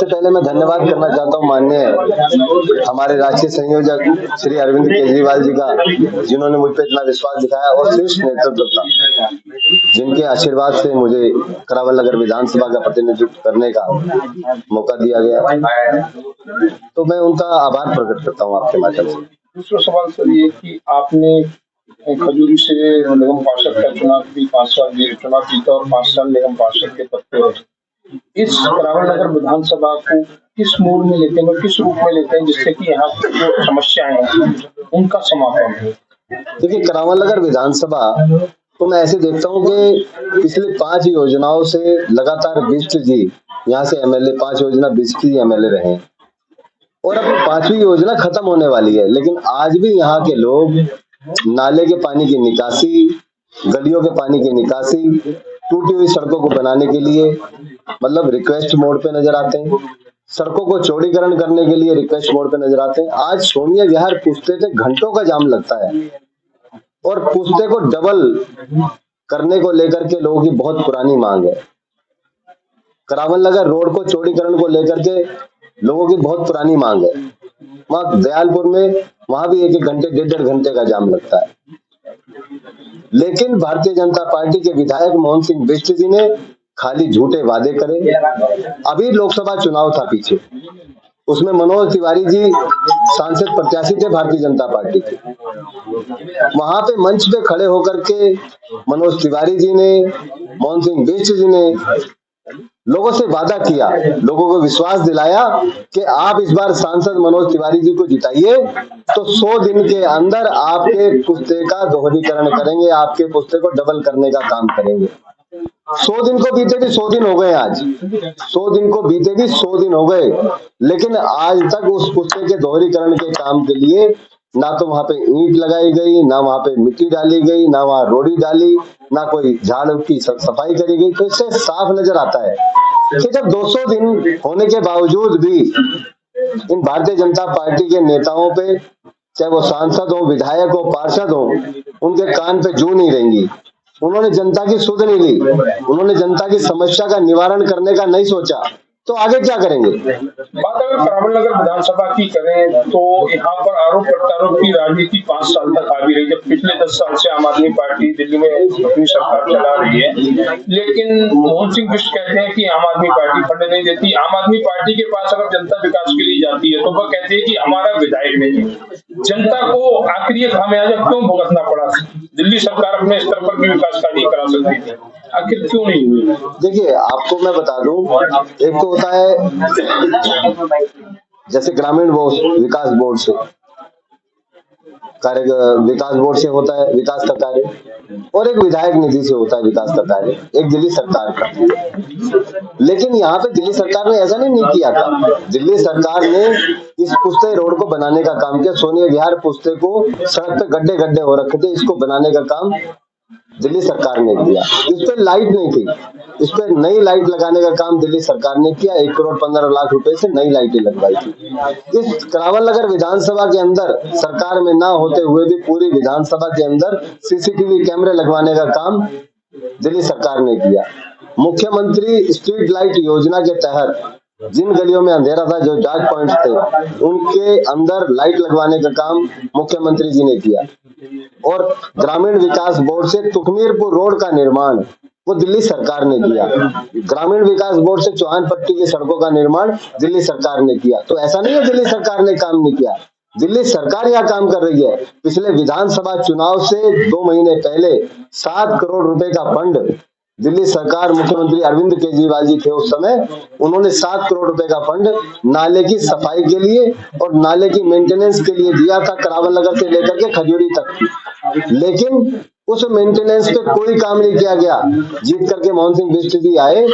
पहले मैं धन्यवाद करना चाहता हूं माननीय हमारे राष्ट्रीय संयोजक श्री अरविंद केजरीवाल जी का, जिन्होंने मुझ पर इतना विश्वास दिखाया, और शीर्ष नेतृत्व का, जिनके आशीर्वाद से मुझे करावल नगर विधानसभा का प्रतिनिधित्व करने का मौका दिया गया, तो मैं उनका आभार प्रकट करता हूं आपके माध्यम से। दूसरा सवाल सर ये कि आपने खजूरी से निगम पार्षद का चुनाव भी 5 साल चुनाव जीता और 5 साल निगम पार्षद के पद पे रहे। इस करावल नगर विधानसभा को किस मोड़ में लेते हैं, किस रूप में लेते हैं, जिससे कि यहाँ जो समस्याएं हैं उनका समाधान हो? देखिए, करावल नगर विधानसभा तो मैं ऐसे देखता हूँ कि पिछले 5 योजनाओं से लगातार बिष्ट जी यहाँ से एमएलए, 5 योजना बिष्ट जी एमएलए रहे, और अब 5वीं योजना खत्म होने वाली है, लेकिन आज भी यहाँ के लोग नाले के पानी की निकासी, गलियों के पानी की निकासी, टूटी हुई सड़कों को बनाने के लिए मतलब रिक्वेस्ट मोड पे नजर आते हैं, सड़कों को चौड़ीकरण करने के लिए रिक्वेस्ट मोड पे नजर आते हैं। आज सोनिया विहार पुश्ते पे घंटों का जाम लगता है, और पुश्ते को डबल करने को लेकर के लोगों की बहुत पुरानी मांग है। करावल नगर रोड को चौड़ीकरण को लेकर के लोगों की बहुत पुरानी मांग है। वहां दयालपुर में वहां भी 1-1 घंटे 1.5 घंटे का जाम लगता है, लेकिन भारतीय जनता पार्टी के विधायक मोहन सिंह बिष्ट जी ने खाली झूठे वादे करे। अभी लोकसभा चुनाव था पीछे, उसमें मनोज तिवारी जी सांसद प्रत्याशी थे भारतीय जनता पार्टी के। वहां पे मंच पे खड़े होकर के मनोज तिवारी जी ने, मोहन सिंह बिष्ट जी ने लोगों से वादा किया, लोगों को विश्वास दिलाया कि आप इस बार सांसद मनोज तिवारी जी को जिताइए तो 100 दिन के अंदर आपके पुश्ते का दोहरीकरण करेंगे, आपके पुश्ते को डबल करने का काम करेंगे। 100 दिन को बीते भी 100 दिन हो गए, आज 100 दिन को बीते भी 100 दिन हो गए, लेकिन आज तक उस पुश्ते के दोहरीकरण के काम के लिए ना तो वहां पे ईंट लगाई गई, ना वहां पे मिट्टी डाली गई, ना वहां रोड़ी डाली, ना कोई झाड़ की सफाई करी गई। तो इससे साफ नजर आता है कि जब 200 दिन होने के बावजूद भी इन भारतीय जनता पार्टी के नेताओं पे, चाहे वो सांसद हो, विधायक हो, पार्षद हो, उनके कान पे जू नहीं रहेंगी। उन्होंने जनता की सुध नहीं ली, उन्होंने जनता की समस्या का निवारण करने का नहीं सोचा, तो आगे क्या करेंगे? बात अगर करावल नगर विधानसभा की करें तो यहाँ पर आरोप प्रत्यारोप की राजनीति 5 साल तक आती रही। जब पिछले 10 साल से आम आदमी पार्टी दिल्ली में अपनी सरकार चला रही है, लेकिन मोहन सिंह बिष्ट कहते हैं कि आम आदमी पार्टी फंड नहीं देती। आम आदमी पार्टी के पास अगर जनता विकास के लिए जाती है तो वह कहती है कि हमारा विधायक नहीं। जनता को आखिर ये खामियाजा क्यों भुगतना पड़ा? दिल्ली सरकार अपने स्तर पर भी विकास कार्य करा सकती थी, आखिर क्यों नहीं हुई? देखिए, आपको मैं बता दूं, एक तो होता है जैसे ग्रामीण विकास बोर्ड से कार्य, विकास बोर्ड से होता है विकास का कार्य, और एक विधायक निधि से होता है विकास का कार्य, एक दिल्ली सरकार का। लेकिन यहाँ पे दिल्ली सरकार ने ऐसा नहीं किया था। दिल्ली सरकार ने इस पुश्ते रोड को बनाने का काम किया। सोनिया विहार पुश्ते को सड़क पे गड्ढे गड्ढे हो रखे थे, इसको बनाने का काम दिल्ली सरकार ने किया। इस पे लाइट नहीं थी, इस पे नई लाइट लगाने का काम दिल्ली सरकार ने किया। 1 करोड़ 15 लाख रुपए से नई लाइटें लगवाई थी। इस करावल नगर विधानसभा के अंदर सरकार में ना होते हुए भी पूरी विधानसभा के अंदर सीसीटीवी कैमरे लगवाने का काम दिल्ली सरकार ने किया। मुख्यमंत्री स्ट्रीट लाइट योजना के तहत जिन गलियों में अंधेरा था, जो डार्क पॉइंट्स थे, उनके अंदर लाइट लगवाने का काम मुख्यमंत्री जी ने किया। और ग्रामीण विकास बोर्ड से तुखमीरपुर रोड का निर्माण वो दिल्ली सरकार ने किया। ग्रामीण विकास बोर्ड से चौहान पट्टी की सड़कों का निर्माण दिल्ली सरकार ने किया। तो ऐसा नहीं है दिल्ली सरकार ने काम नहीं किया, दिल्ली सरकार यह काम कर रही है। पिछले विधानसभा चुनाव से 2 महीने पहले 7 करोड़ रुपए का फंड दिल्ली सरकार, मुख्यमंत्री अरविंद केजरीवाल जी थे उस समय, उन्होंने 7 करोड़ रुपए का फंड नाले की सफाई के लिए और नाले की मेंटेनेंस के लिए दिया था, करावल नगर से लेकर के खजूरी तक। लेकिन उस मेंटेनेंस पे कोई काम नहीं किया गया। जीत करके मोहन सिंह बिष्ट जी आए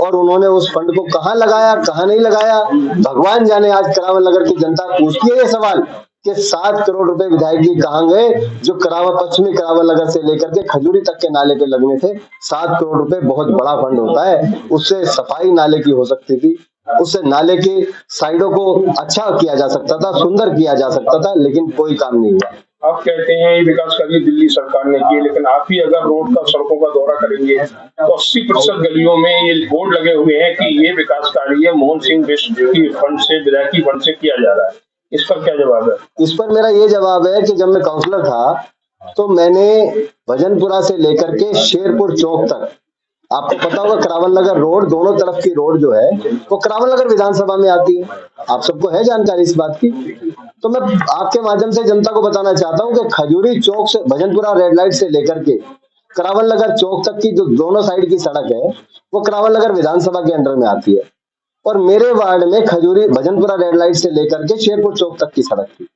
और उन्होंने उस फंड को कहाँ लगाया, कहाँ नहीं लगाया, भगवान जाने। आज करावल नगर की जनता पूछती है ये सवाल कि 7 करोड़ रुपए विधायक जी कहाँ गए, जो पश्चिमी करावल नगर से लेकर के खजूरी तक के नाले पे लगने थे। 7 करोड़ रुपए बहुत बड़ा फंड होता है, उससे सफाई नाले की हो सकती थी, उससे नाले की साइडों को अच्छा किया जा सकता था, सुंदर किया जा सकता था, लेकिन कोई काम नहीं हुआ। आप कहते हैं ये विकास कार्य दिल्ली सरकार ने किए, लेकिन आप ही अगर रोड का सड़कों का दौरा करेंगे तो 80% गलियों में ये बोर्ड लगे हुए हैं कि ये विकास कार्य मोहन सिंह बिष्ट की फंड से, विधायकी फंड से किया जा रहा है। इस पर क्या जवाब है? इस पर मेरा ये जवाब है कि जब मैं काउंसलर था तो मैंने भजनपुरा से लेकर के शेरपुर चौक तक, आपको पता होगा करावल नगर रोड, दोनों तरफ की रोड जो है वो करावल नगर विधानसभा में आती है, आप सबको है जानकारी इस बात की। तो मैं आपके माध्यम से जनता को बताना चाहता हूं कि खजूरी चौक से भजनपुरा रेड लाइट से लेकर के करावल नगर चौक तक की जो दोनों साइड की सड़क है वो करावल नगर विधानसभा के अंडर में आती है, और मेरे वार्ड में खजूरी भजनपुरा रेड लाइट से लेकर के शेरपुर चौक तक की सड़क थी।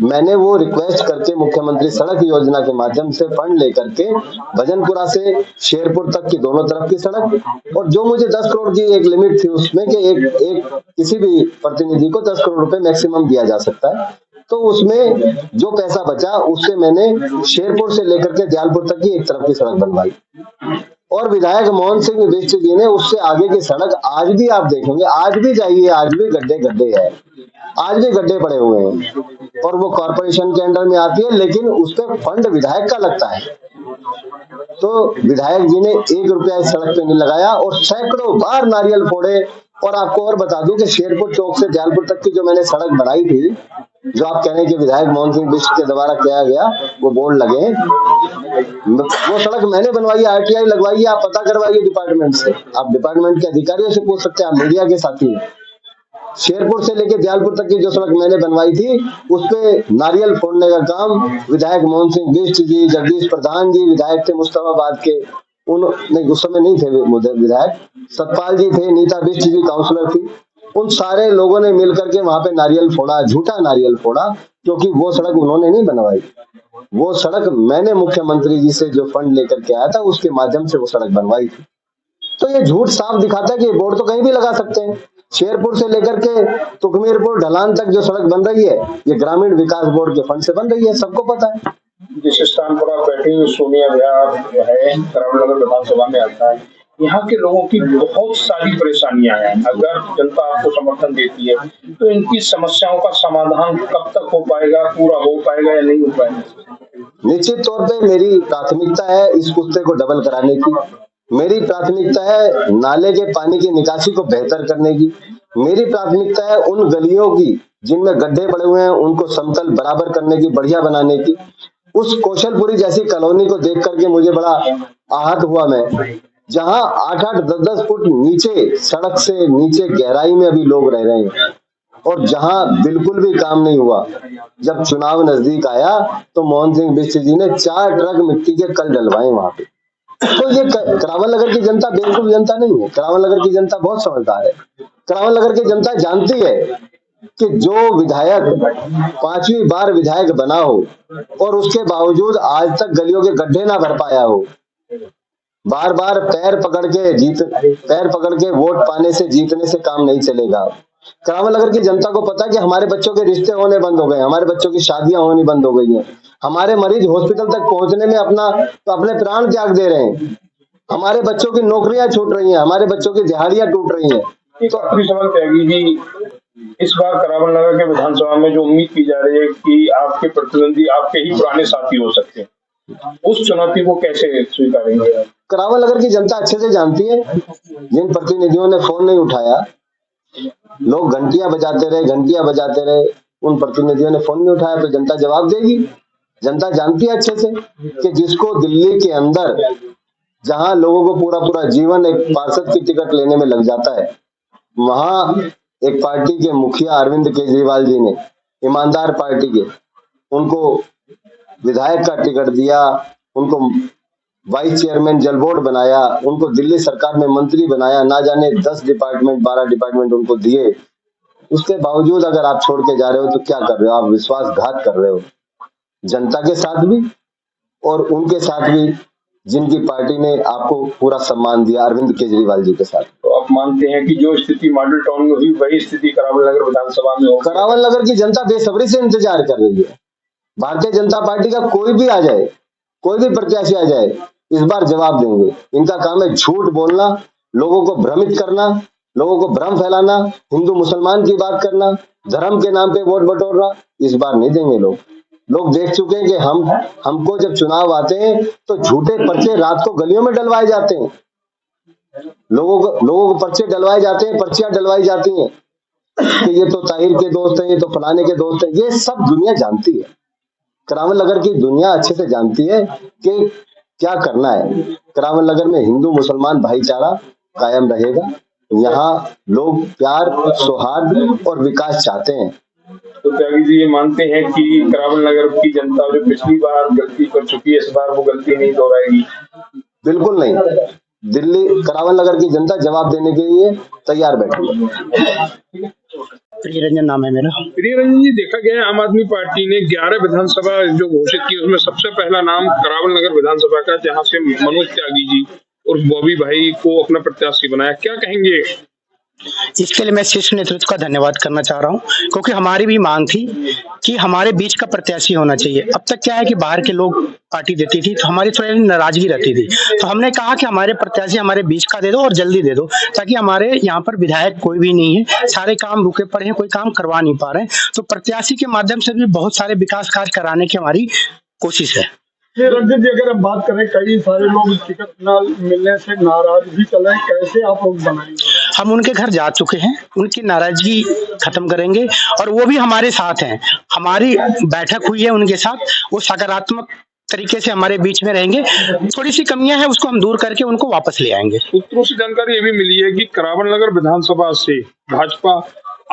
मैंने वो रिक्वेस्ट करके मुख्यमंत्री सड़क योजना के माध्यम से फंड लेकर के भजनपुरा से शेरपुर तक की दोनों तरफ की सड़क, और जो मुझे 10 करोड़ की एक लिमिट थी उसमें कि एक किसी भी प्रतिनिधि को 10 करोड़ रुपए मैक्सिमम दिया जा सकता है, तो उसमें जो पैसा बचा उससे मैंने शेरपुर से लेकर के दयालपुर तक की एक तरफ की सड़क बनवाई। और विधायक मोहन सिंह बिष्ट जी ने उससे आगे की सड़क, आज भी आप देखेंगे, आज भी जाइए, आज भी गड्ढे गड्ढे है, आज भी गड्ढे पड़े हुए हैं, और वो कॉर्पोरेशन के अंडर में आती है, लेकिन उस पर फंड विधायक का लगता है। तो विधायक जी ने 1 रुपया इस सड़क पे नहीं लगाया और सैकड़ों बार नारियल फोड़े। और आपको और बता दूं कि शेरपुर चौक से दयालपुर तक की जो मैंने सड़क बनाई थी, जो आप कह रहे हैं कि विधायक मोहन सिंह बिष्ट के द्वारा किया गया, वो बोर्ड लगे, वो सड़क मैंने बनवाई, आरटीआई लगवाई है, आप पता करवाइए डिपार्टमेंट से, आप डिपार्टमेंट के अधिकारियों से पूछ सकते हैं, आप मीडिया के साथी हैं। शेरपुर से लेके दयालपुर तक की जो सड़क मैंने बनवाई थी उस पे नारियल फोड़ने का काम विधायक मोहन सिंह बिष्ट जी, जगदीश प्रधान जी विधायक थे मुस्ताफाबाद के, उन नहीं उस समय नहीं थे विधायक, सतपाल जी थे, नीता बिष्ट जी काउंसलर थी, उन सारे लोगों ने मिलकर के वहां पे नारियल फोड़ा, झूठा नारियल फोड़ा, क्योंकि वो सड़क उन्होंने नहीं बनवाई, वो सड़क मैंने मुख्यमंत्री जी से जो फंड लेकर के आया था उसके माध्यम से वो सड़क बनवाई थी। तो ये झूठ साफ दिखाता है कि बोर्ड तो कहीं भी लगा सकते हैं। शेरपुर से लेकर के तुखमीरपुर ढलान तक जो सड़क बन रही है ये ग्रामीण विकास बोर्ड के फंड से बन रही है, सबको पता है। जिस स्थान पर आप बैठे हुए सोनिया विहार है, करावल नगर विधानसभा में आता है, यहाँ के लोगों की बहुत सारी परेशानियां हैं। अगर जनता आपको समर्थन देती है तो इनकी समस्याओं का समाधान कब तक हो पाएगा, पूरा हो पाएगा या नहीं हो पाएगा? निश्चित तौर पे मेरी प्राथमिकता है इस कुत्ते को डबल कराने की, मेरी प्राथमिकता है नाले के पानी की निकासी को बेहतर करने की, मेरी प्राथमिकता है उन गलियों की जिनमें गड्ढे पड़े हुए हैं उनको समतल बराबर करने की, बढ़िया बनाने की। उस कौशलपुरी जैसी कॉलोनी को देख करके मुझे बड़ा आहत हुआ मैं, जहां 8-8, 10-10 फुट नीचे, सड़क से नीचे गहराई में अभी लोग रह रहे हैं, और जहां बिल्कुल भी काम नहीं हुआ। जब चुनाव नजदीक आया तो मोहन सिंह बिष्ट जी ने 4 ट्रक मिट्टी के कल डलवाए वहां पे। तो ये करावल नगर की जनता बेवकूफ जनता नहीं है, करावल नगर की जनता बहुत समझदार है। करावल नगर की जनता जानती है कि जो विधायक 5वीं बार विधायक बना हो और उसके बावजूद आज तक गलियों के गड्ढे ना भर पाया हो, बार बार पैर पकड़ के वोट पाने से, जीतने से काम नहीं चलेगा। करावल नगर की जनता को पता है कि हमारे बच्चों के रिश्ते होने बंद हो गए, हमारे बच्चों की शादियां होनी बंद हो गई हैं, हमारे मरीज हॉस्पिटल तक पहुंचने में अपने प्राण त्याग दे रहे हैं, हमारे बच्चों की नौकरियां छूट रही हैं, हमारे बच्चों की दिहाड़ियां टूट रही हैं। एक आखिरी सवाल त्यागी जी, इस बार करावल नगर के विधानसभा में जो उम्मीद की जा रही है कि आपके प्रतिद्वंदी आपके ही पुराने साथी हो सकते हैं, उस चुनौती को कैसे स्वीकारेंगे? करावल नगर की जनता अच्छे से जानती है, जिन प्रतिनिधियों ने फोन नहीं उठाया, लोग घंटियां बजाते रहे, उन प्रतिनिधियों ने फोन नहीं उठाया, तो जनता जवाब देगी। जनता जानती है अच्छे से कि जिसको दिल्ली के अंदर, जहां लोगों को पूरा जीवन एक पार्षद की टिकट लेने में लग जाता है, वहां एक पार्टी के मुखिया अरविंद केजरीवाल जी ने, ईमानदार पार्टी के, उनको विधायक का टिकट दिया, उनको वाइस चेयरमैन जल बोर्ड बनाया, उनको दिल्ली सरकार में मंत्री बनाया, ना जाने 10 डिपार्टमेंट 12 डिपार्टमेंट उनको दिए। उसके बावजूद अगर आप छोड़ के जा रहे हो तो क्या कर रहे हो? आप विश्वासघात कर रहे हो, जनता के साथ भी और उनके साथ भी जिनकी पार्टी ने आपको पूरा सम्मान दिया, अरविंद केजरीवाल जी के साथ। तो आप मानते हैं कि जो स्थिति मॉडल टाउन में हुई वही स्थिति करावल नगर विधानसभा में हो? करावल नगर की जनता बेसब्री से इंतजार कर रही है। भारतीय जनता पार्टी का कोई भी आ जाए, कोई भी प्रत्याशी आ जाए, इस बार जवाब देंगे। इनका काम है झूठ बोलना, लोगों को भ्रमित करना, लोगों को भ्रम फैलाना, हिंदू मुसलमान की बात करना, धर्म के नाम पे वोट बटोरना। इस बार नहीं देंगे लोग, लोग देख चुके हैं कि हमको जब चुनाव आते हैं तो झूठे पर्चे रात को गलियों में डलवाए जाते हैं, लोगों को पर्चे डलवाए जाते हैं, पर्चियां डलवाई जाती हैं कि ये तो ताहिर के दोस्त हैं, ये तो फलाने के दोस्त हैं। ये सब दुनिया जानती है, करावल नगर की दुनिया अच्छे से जानती है कि क्या करना है। करावल नगर में हिंदू मुसलमान भाईचारा कायम रहेगा। यहाँ लोग प्यार, सौहार्द और विकास चाहते हैं। तो त्यागी जी ये मानते हैं कि करावल नगर की जनता जो पिछली बार गलती कर चुकी है, इस बार वो गलती नहीं दोहराएगी? बिल्कुल नहीं। दिल्ली करावल नगर की जनता जवाब देने के लिए तैयार बैठी है। प्रिय रंजन नाम है मेरा। प्रिय रंजन जी, देखा गया है आम आदमी पार्टी ने 11 विधानसभा जो घोषित की उसमें सबसे पहला नाम करावल नगर विधानसभा का, जहां से मनोज त्यागी जी और बॉबी भाई को अपना प्रत्याशी बनाया। क्या कहेंगे? इसके लिए मैं शीर्ष नेतृत्व का धन्यवाद करना चाह रहा हूं, क्योंकि हमारी भी मांग थी कि हमारे बीच का प्रत्याशी होना चाहिए। अब तक क्या है कि बाहर के लोग पार्टी देती थी तो हमारी थोड़ी नाराजगी रहती थी, तो हमने कहा कि हमारे प्रत्याशी हमारे बीच का दे दो और जल्दी दे दो, ताकि हमारे यहाँ पर विधायक कोई भी नहीं है, सारे काम रुके पड़े हैं, कोई काम करवा नहीं पा रहे हैं। तो प्रत्याशी के माध्यम से भी बहुत सारे विकास कार्य कराने की हमारी कोशिश है। रंजन जी, अगर हम बात करें, कई सारे लोग टिकट न मिलने से नाराज भी चले, कैसे आप लोग बनाएंगे? हम उनके घर जा चुके हैं, उनकी नाराजगी खत्म करेंगे और वो भी हमारे साथ हैं। हमारी बैठक हुई है उनके साथ, वो सकारात्मक तरीके से हमारे बीच में रहेंगे। थोड़ी सी कमियां हैं उसको हम दूर करके उनको वापस ले आएंगे। सूत्रों से जानकारी ये भी मिली है कि करावल नगर विधानसभा से भाजपा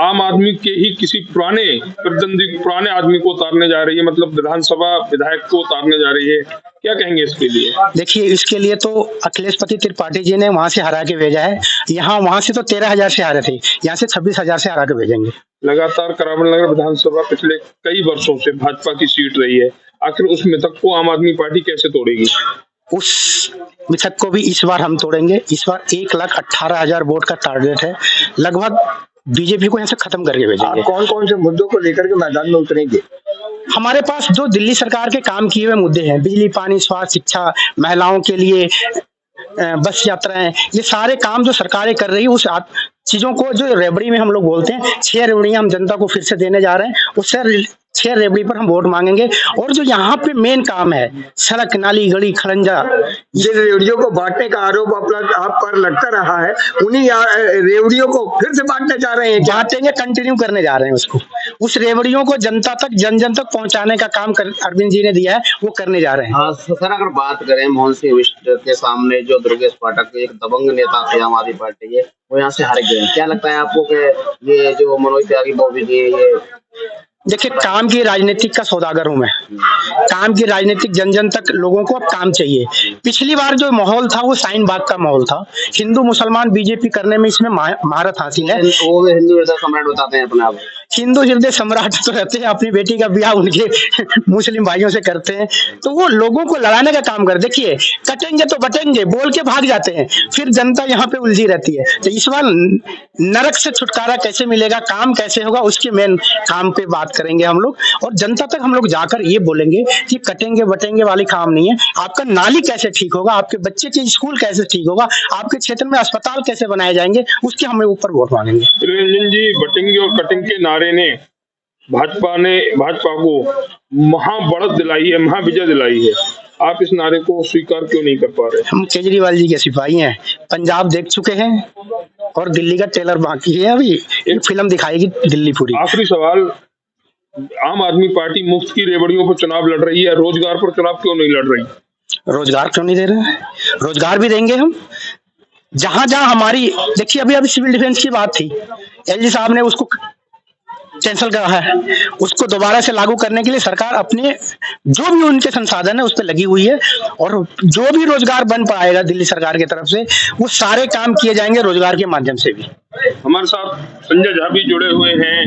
आम आदमी के ही किसी पुराने आदमी को उतारने जा रही है, मतलब विधानसभा विधायक को उतारने जा रही है। क्या कहेंगे इसके लिए? देखिए, इसके लिए तो अखिलेश पति त्रिपाठी जी ने वहां से हरा के भेजा है। वहां से तो 13,000 से हारे थे, यहाँ से 26,000 से हरा के भेजेंगे। लगातार करावल नगर विधानसभा पिछले कई वर्षों से भाजपा की सीट रही है, आखिर उस मिथक को आम आदमी पार्टी कैसे तोड़ेगी? उस मिथक को भी इस बार हम तोड़ेंगे। इस बार 1,18,000 वोट का टारगेट है, लगभग बीजेपी को यहाँ से खत्म करके भेजेंगे। कौन कौन से मुद्दों को लेकर के मैदान में उतरेंगे? हमारे पास जो दिल्ली सरकार के काम किए हुए मुद्दे हैं, बिजली, पानी, स्वास्थ्य, शिक्षा, महिलाओं के लिए बस यात्राएं, ये सारे काम जो सरकारें कर रही है, उस चीजों को जो रेवड़ी में हम लोग बोलते हैं, 6 रेवड़ियां हम जनता को फिर से देने जा रहे हैं। उससे 6 रेवड़ी पर हम वोट मांगेंगे। और जो यहाँ पे मेन काम है, सड़क, नाली, गली, खड़ंजा, जिन रेवड़ियों को बांटने का आरोप आप पर लगता रहा है, उन्हीं रेवड़ियों को फिर से बांटने जा रहे हैं? बांटेंगे, कंटिन्यू करने जा रहे हैं उसको। उस रेवड़ियों को जनता तक, जन जन तक पहुंचाने का काम अरविंद जी ने दिया है, वो करने जा रहे हैं। हाँ सर, अगर बात करें मोहन सिंह बिष्ट के सामने जो दुर्गेश पाठक एक दबंग नेता थे आम आदमी पार्टी के, वो यहाँ से हार गए। क्या लगता है आपको कि ये जो मनोज त्यागी बॉबी जी, ये देखिए, काम की राजनीतिक का सौदागर हूं मैं। काम की राजनीतिक, जन जन तक लोगों को अब काम चाहिए। पिछली बार जो माहौल था वो शाहीन बाग का माहौल था, हिंदू मुसलमान बीजेपी करने में इसमें महारत हासिल है। वो हिंदू हृदय सम्राट बताते हैं अपने आप। हिंदू हृदय सम्राट तो रहते हैं, अपनी बेटी का ब्याह उनके मुस्लिम भाइयों से करते हैं, तो वो लोगों को लड़ाने का काम कर। देखिए, कटेंगे तो बटेंगे, बोल के भाग जाते हैं, फिर जनता यहाँ पे उलझी रहती है। तो इस बार नरक से छुटकारा कैसे मिलेगा, काम कैसे होगा, उसके मेन काम पे बात करेंगे हम लोग। और जनता तक हम लोग जाकर ये बोलेंगे कि कटेंगे बटेंगे वाली काम नहीं है। आपका नाली कैसे ठीक होगा, आपके बच्चे के स्कूल कैसे ठीक होगा, आपके क्षेत्र में अस्पताल कैसे बनाए जाएंगे, उसके हमें ऊपर वोट मांगेंगे। रंजन जी, बटेंगे और कटेंगे के नारे ने भाजपा को महाबढ़त दिलाई है, महाविजय दिलाई है। आप इस नारे को स्वीकार क्यों नहीं कर पा रहे? हम केजरीवाल जी के सिपाही हैं, पंजाब देख चुके हैं और दिल्ली का ट्रेलर बाकी है, अभी एक फिल्म दिखाएगी दिल्ली पूरी। आखिरी सवाल, आम आदमी पार्टी मुफ्त की रेवड़ियों पर चुनाव लड़ रही है, रोजगार पर चुनाव क्यों नहीं लड़ रही? रोजगार क्यों नहीं दे रहे हैं? रोजगार भी देंगे हम। जहां जहां हमारी, देखिए, अभी सिविल डिफेंस की बात थी, एलजी साहब ने उसको कैंसिल करा है। उसको दोबारा से लागू करने के लिए सरकार अपने जो भी उनके संसाधन है उस पर लगी हुई है, और जो भी रोजगार बन पाएगा दिल्ली सरकार की तरफ से, वो सारे काम किए जाएंगे रोजगार के माध्यम से भी। हमारे साथ संजय झा भी जुड़े हुए हैं,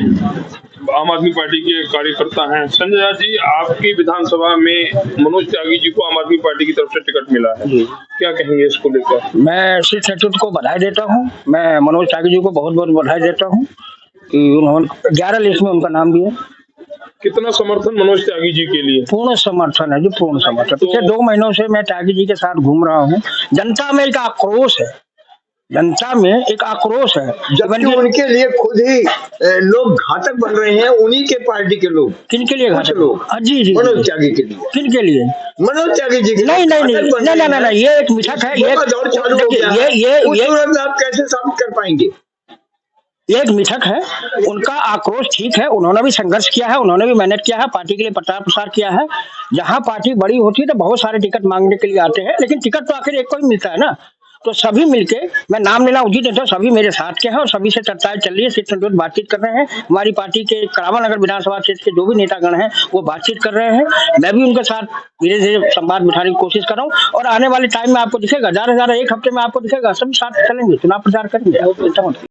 आम आदमी पार्टी के कार्यकर्ता हैं। संजय झा जी, आपकी विधानसभा में मनोज त्यागी जी को आम आदमी पार्टी की तरफ से टिकट मिला है, क्या कहेंगे इसको लेकर? मैं शीर्ष नेतृत्व को बधाई देता हूँ। मैं मनोज त्यागी जी को बहुत बहुत बधाई देता हूँ कि उन्होंने 11 लिस्ट में उनका नाम भी है। कितना समर्थन मनोज त्यागी जी के लिए? पूर्ण समर्थन है जी, पूर्ण समर्थन। पिछले 2 महीनों से मैं त्यागी जी के साथ घूम रहा हूँ। जनता में एक आक्रोश है, जनता में एक आक्रोश है। जबकि उनके लिए खुद ही लोग घातक बन रहे हैं, उन्हीं के पार्टी के लोग। किनके लिए कुछ घातक? लोग जी जी, मनोज त्यागी के लिए। किनके लिए? मनोज त्यागी जी के नहीं लिए नहीं नहीं घातक बन नहीं रहे नहीं नहीं, ये एक मिथक है। हैं। दौर चालू हो गया है। उस सूरत में आप कैसे साबित कर पाएंगे? ये एक मिथक है। उनका आक्रोश ठीक है, उन्होंने भी संघर्ष किया है, उन्होंने भी मेहनत किया है, पार्टी के लिए प्रचार प्रसार किया है। जहां पार्टी बड़ी होती है तो बहुत सारे टिकट मांगने के लिए आते हैं, लेकिन टिकट तो आखिर एक को ही मिलता है ना। तो सभी मिलके, मैं नाम लेना उचित नहीं था, सभी मेरे साथ के हैं और सभी से चर्चाएं चल रही है, सीट संतोष बातचीत कर रहे हैं। हमारी पार्टी के करावल नगर विधानसभा क्षेत्र के जो भी नेतागण हैं वो बातचीत कर रहे हैं। मैं भी उनके साथ धीरे धीरे संवाद बिठाने की कोशिश कर रहा हूँ और आने वाले टाइम में आपको दिखेगा, ज़्यादा से ज़्यादा एक हफ्ते में आपको दिखेगा, सभी साथ चलेंगे, चुनाव प्रचार करेंगे।